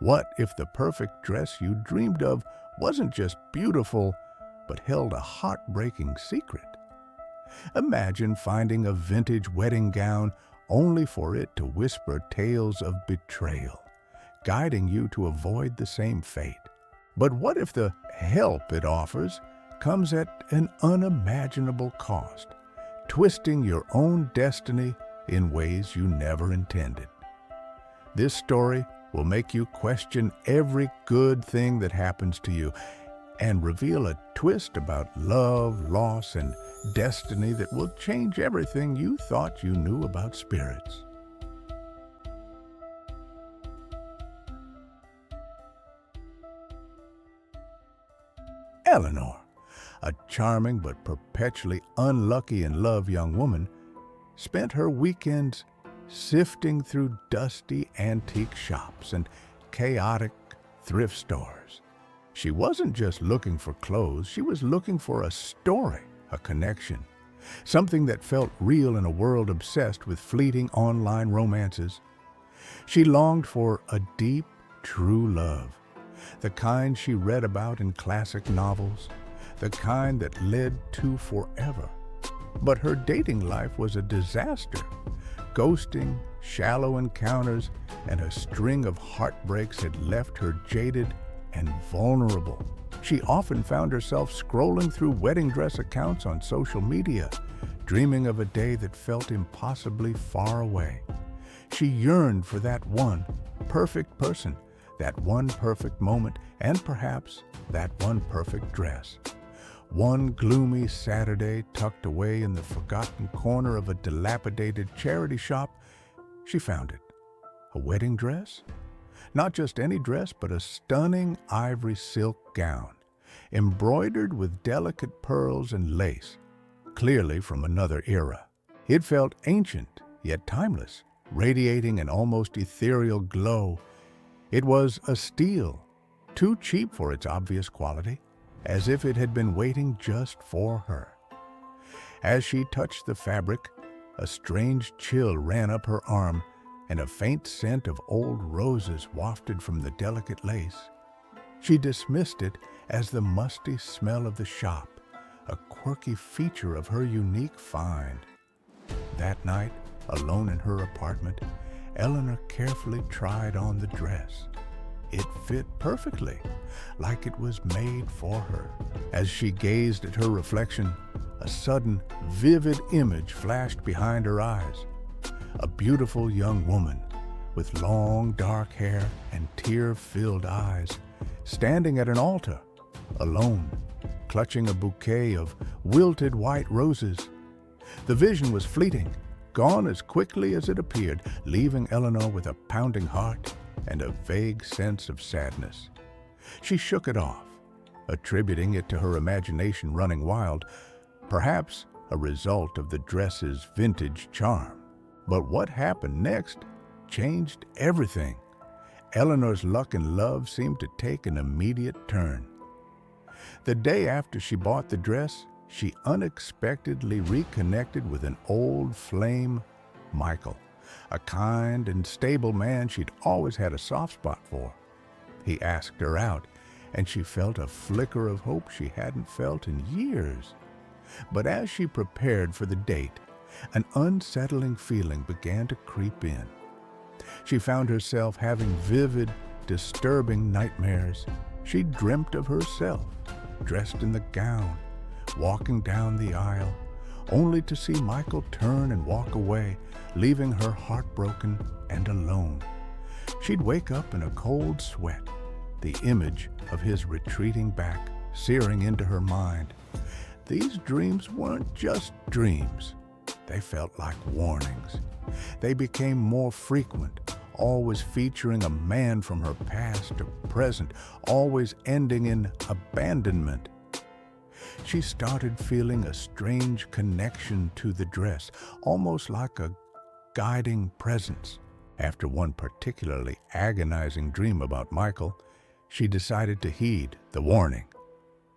What if the perfect dress you dreamed of wasn't just beautiful, but held a heartbreaking secret? Imagine finding a vintage wedding gown only for it to whisper tales of betrayal, guiding you to avoid the same fate. But what if the help it offers comes at an unimaginable cost, twisting your own destiny in ways you never intended? This story will make you question every good thing that happens to you and reveal a twist about love, loss, and destiny that will change everything you thought you knew about spirits. Eleanor, a charming but perpetually unlucky in love young woman, spent her weekends sifting through dusty antique shops and chaotic thrift stores. She wasn't just looking for clothes, she was looking for a story, a connection, something that felt real in a world obsessed with fleeting online romances. She longed for a deep, true love, the kind she read about in classic novels, the kind that led to forever. But her dating life was a disaster. Ghosting, shallow encounters, and a string of heartbreaks had left her jaded and vulnerable. She often found herself scrolling through wedding dress accounts on social media, dreaming of a day that felt impossibly far away. She yearned for that one perfect person, that one perfect moment, and perhaps that one perfect dress. One gloomy Saturday, tucked away in the forgotten corner of a dilapidated charity shop, she found it. A wedding dress? Not just any dress, but a stunning ivory silk gown, embroidered with delicate pearls and lace, clearly from another era. It felt ancient, yet timeless, radiating an almost ethereal glow. It was a steal, too cheap for its obvious quality, as if it had been waiting just for her. As she touched the fabric, a strange chill ran up her arm, and a faint scent of old roses wafted from the delicate lace. She dismissed it as the musty smell of the shop, a quirky feature of her unique find. That night, alone in her apartment, Eleanor carefully tried on the dress. It fit perfectly, like it was made for her. As she gazed at her reflection, a sudden, vivid image flashed behind her eyes. A beautiful young woman with long, dark hair and tear-filled eyes, standing at an altar, alone, clutching a bouquet of wilted white roses. The vision was fleeting, gone as quickly as it appeared, leaving Eleanor with a pounding heart and a vague sense of sadness. She shook it off, attributing it to her imagination running wild, perhaps a result of the dress's vintage charm. But what happened next changed everything. Eleanor's luck and love seemed to take an immediate turn. The day after she bought the dress, she unexpectedly reconnected with an old flame, Michael, a kind and stable man she'd always had a soft spot for. He asked her out, and she felt a flicker of hope she hadn't felt in years. But as she prepared for the date, an unsettling feeling began to creep in. She found herself having vivid, disturbing nightmares. She dreamt of herself, dressed in the gown, walking down the aisle, only to see Michael turn and walk away, leaving her heartbroken and alone. She'd wake up in a cold sweat, the image of his retreating back searing into her mind. These dreams weren't just dreams. They felt like warnings. They became more frequent, always featuring a man from her past or present, always ending in abandonment. She started feeling a strange connection to the dress, almost like a guiding presence. After one particularly agonizing dream about Michael, she decided to heed the warning.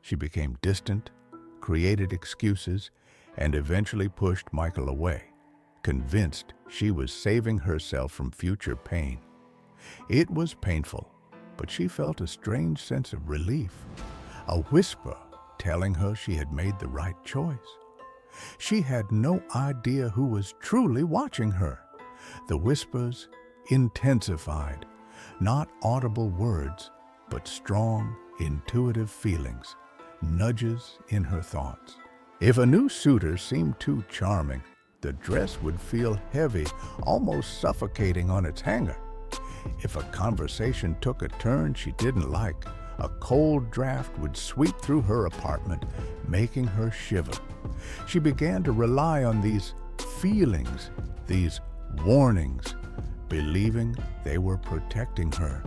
She became distant, created excuses, and eventually pushed Michael away, convinced she was saving herself from future pain. It was painful, but she felt a strange sense of relief, a whisper telling her she had made the right choice. She had no idea who was truly watching her. The whispers intensified, not audible words, but strong, intuitive feelings, nudges in her thoughts. If a new suitor seemed too charming, the dress would feel heavy, almost suffocating on its hanger. If a conversation took a turn she didn't like, a cold draft would sweep through her apartment, making her shiver. She began to rely on these feelings, these warnings, believing they were protecting her.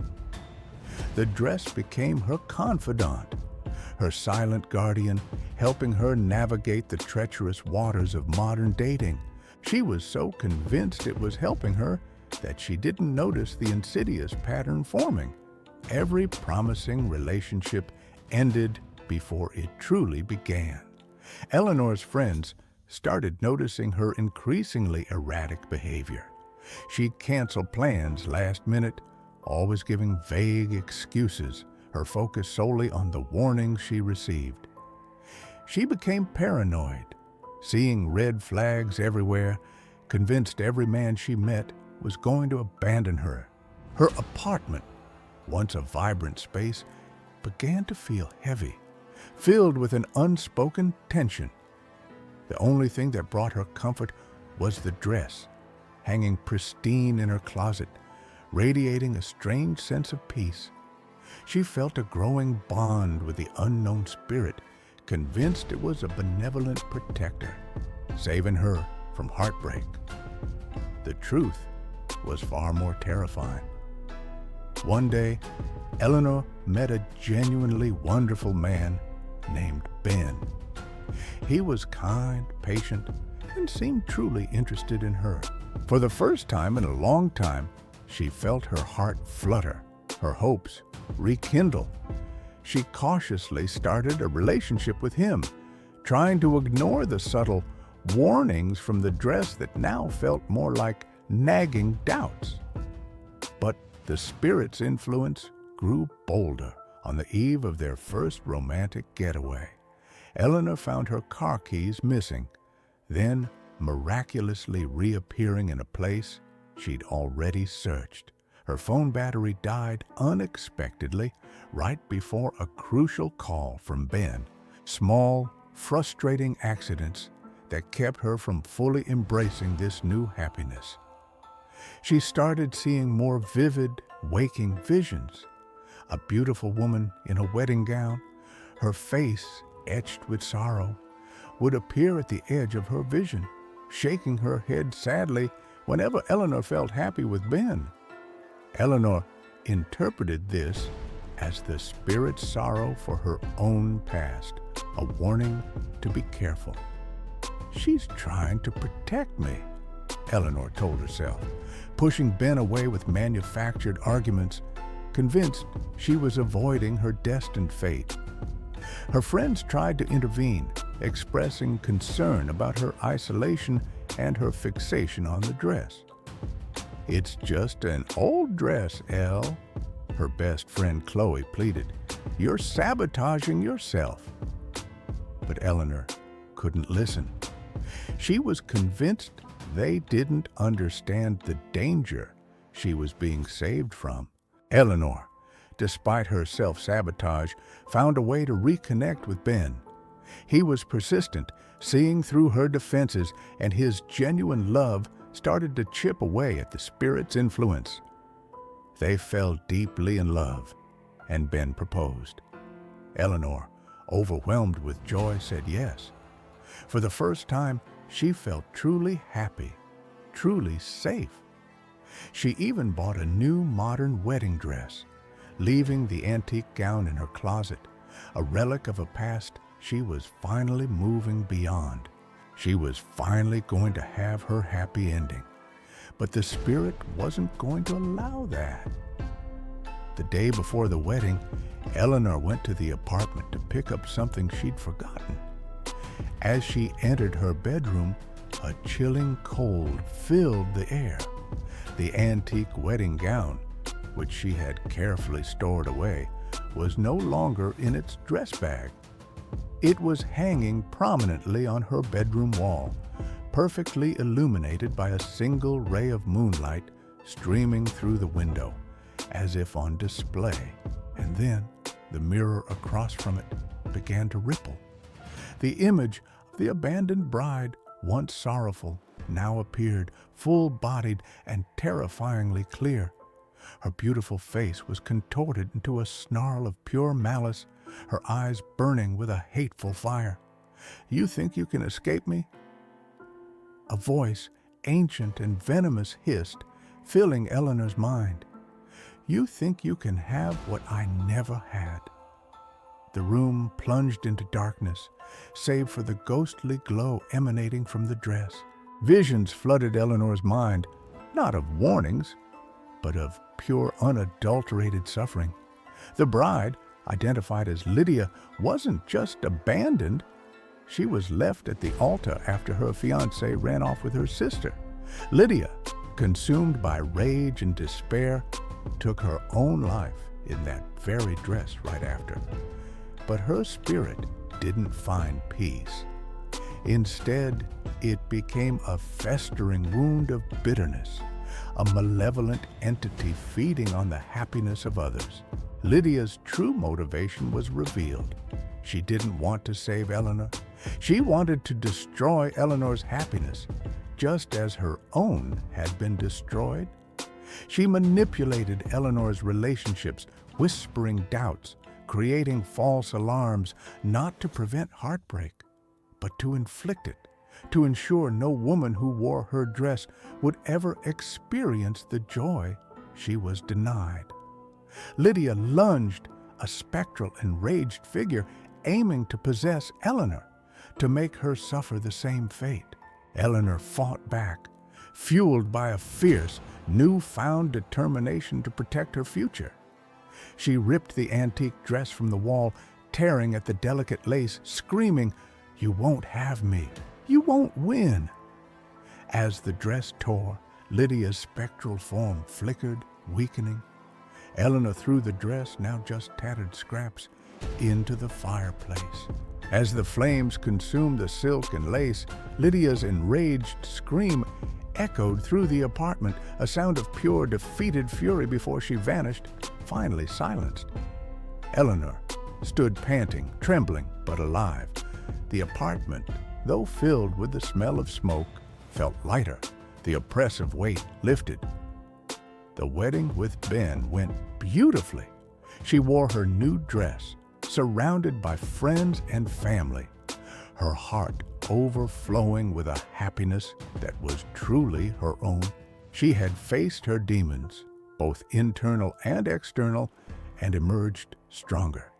The dress became her confidant, her silent guardian, helping her navigate the treacherous waters of modern dating. She was so convinced it was helping her that she didn't notice the insidious pattern forming. Every promising relationship ended before it truly began. Eleanor's friends started noticing her increasingly erratic behavior. She'd cancel plans last minute, always giving vague excuses, her focus solely on the warnings she received. She became paranoid, seeing red flags everywhere, convinced every man she met was going to abandon her. Her apartment, once a vibrant space, began to feel heavy, filled with an unspoken tension. The only thing that brought her comfort was the dress, hanging pristine in her closet, radiating a strange sense of peace. She felt a growing bond with the unknown spirit, convinced it was a benevolent protector, saving her from heartbreak. The truth was far more terrifying. One day, Eleanor met a genuinely wonderful man named Ben. He was kind, patient, and seemed truly interested in her. For the first time in a long time, she felt her heart flutter, her hopes rekindle. She cautiously started a relationship with him, trying to ignore the subtle warnings from the dress that now felt more like nagging doubts. But the spirit's influence grew bolder. On the eve of their first romantic getaway, Eleanor found her car keys missing, then miraculously reappearing in a place she'd already searched. Her phone battery died unexpectedly right before a crucial call from Ben. Small, frustrating accidents that kept her from fully embracing this new happiness. She started seeing more vivid, waking visions. A beautiful woman in a wedding gown, her face etched with sorrow, would appear at the edge of her vision, shaking her head sadly whenever Eleanor felt happy with Ben. Eleanor interpreted this as the spirit's sorrow for her own past, a warning to be careful. "She's trying to protect me," Eleanor told herself, pushing Ben away with manufactured arguments, convinced she was avoiding her destined fate. Her friends tried to intervene, expressing concern about her isolation and her fixation on the dress. "It's just an old dress, Elle," her best friend Chloe pleaded. "You're sabotaging yourself." But Eleanor couldn't listen. She was convinced they didn't understand the danger she was being saved from. Eleanor, despite her self-sabotage, found a way to reconnect with Ben. He was persistent, seeing through her defenses, and his genuine love started to chip away at the spirit's influence. They fell deeply in love, and Ben proposed. Eleanor, overwhelmed with joy, said yes. For the first time, she felt truly happy, truly safe. She even bought a new modern wedding dress, leaving the antique gown in her closet, a relic of a past she was finally moving beyond. She was finally going to have her happy ending. But the spirit wasn't going to allow that. The day before the wedding, Eleanor went to the apartment to pick up something she'd forgotten. As she entered her bedroom, a chilling cold filled the air. The antique wedding gown, which she had carefully stored away, was no longer in its dress bag. It was hanging prominently on her bedroom wall, perfectly illuminated by a single ray of moonlight streaming through the window, as if on display. And then the mirror across from it began to ripple. The image of the abandoned bride, once sorrowful, now appeared full-bodied and terrifyingly clear. Her beautiful face was contorted into a snarl of pure malice, her eyes burning with a hateful fire. "You think you can escape me?" A voice, ancient and venomous, hissed, filling Eleanor's mind. "You think you can have what I never had." The room plunged into darkness, save for the ghostly glow emanating from the dress. Visions flooded Eleanor's mind, not of warnings, but of pure, unadulterated suffering. The bride, identified as Lydia, wasn't just abandoned. She was left at the altar after her fiancé ran off with her sister. Lydia, consumed by rage and despair, took her own life in that very dress right after. But her spirit didn't find peace. Instead, it became a festering wound of bitterness, a malevolent entity feeding on the happiness of others. Lydia's true motivation was revealed. She didn't want to save Eleanor. She wanted to destroy Eleanor's happiness, just as her own had been destroyed. She manipulated Eleanor's relationships, whispering doubts, creating false alarms, not to prevent heartbreak, but to inflict it, to ensure no woman who wore her dress would ever experience the joy she was denied. Lydia lunged, a spectral, enraged figure, aiming to possess Eleanor, to make her suffer the same fate. Eleanor fought back, fueled by a fierce, newfound determination to protect her future. She ripped the antique dress from the wall, tearing at the delicate lace, screaming, "You won't have me. You won't win." As the dress tore, Lydia's spectral form flickered, weakening. Eleanor threw the dress, now just tattered scraps, into the fireplace. As the flames consumed the silk and lace, Lydia's enraged scream echoed through the apartment, a sound of pure, defeated fury before she vanished, finally silenced. Eleanor stood panting, trembling, but alive. The apartment, though filled with the smell of smoke, felt lighter, the oppressive weight lifted. The wedding with Ben went beautifully. She wore her new dress, surrounded by friends and family, her heart overflowing with a happiness that was truly her own. She had faced her demons, both internal and external, and emerged stronger.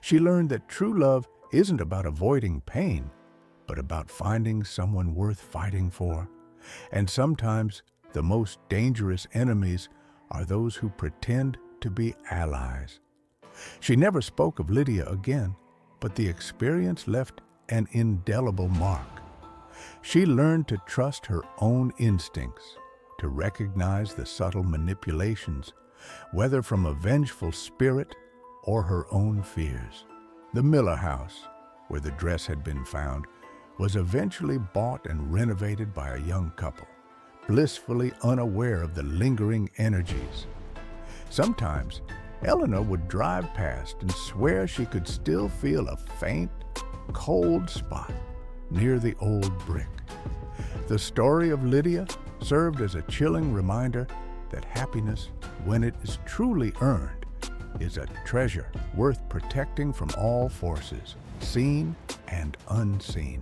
She learned that true love isn't about avoiding pain, but about finding someone worth fighting for. And sometimes the most dangerous enemies are those who pretend to be allies. She never spoke of Lydia again, but the experience left an indelible mark. She learned to trust her own instincts, to recognize the subtle manipulations, whether from a vengeful spirit or her own fears. The Miller house, where the dress had been found, was eventually bought and renovated by a young couple, blissfully unaware of the lingering energies. Sometimes, Eleanor would drive past and swear she could still feel a faint, cold spot near the old brick. The story of Lydia served as a chilling reminder that happiness, when it is truly earned, is a treasure worth protecting from all forces, seen and unseen.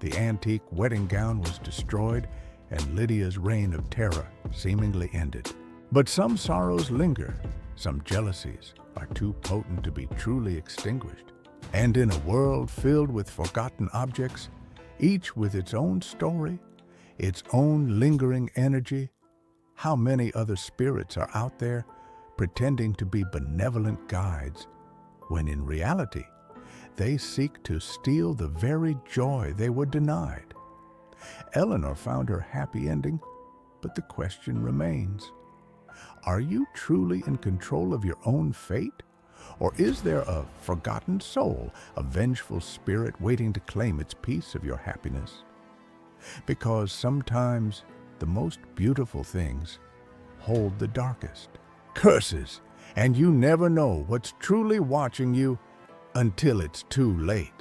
The antique wedding gown was destroyed, and Lydia's reign of terror seemingly ended. But some sorrows linger, some jealousies are too potent to be truly extinguished. And in a world filled with forgotten objects, each with its own story, its own lingering energy, how many other spirits are out there pretending to be benevolent guides, when in reality, they seek to steal the very joy they were denied. Eleanor found her happy ending, but the question remains, Are you truly in control of your own fate? Or is there a forgotten soul, a vengeful spirit waiting to claim its piece of your happiness? Because sometimes the most beautiful things hold the darkest curses, and you never know what's truly watching you until it's too late.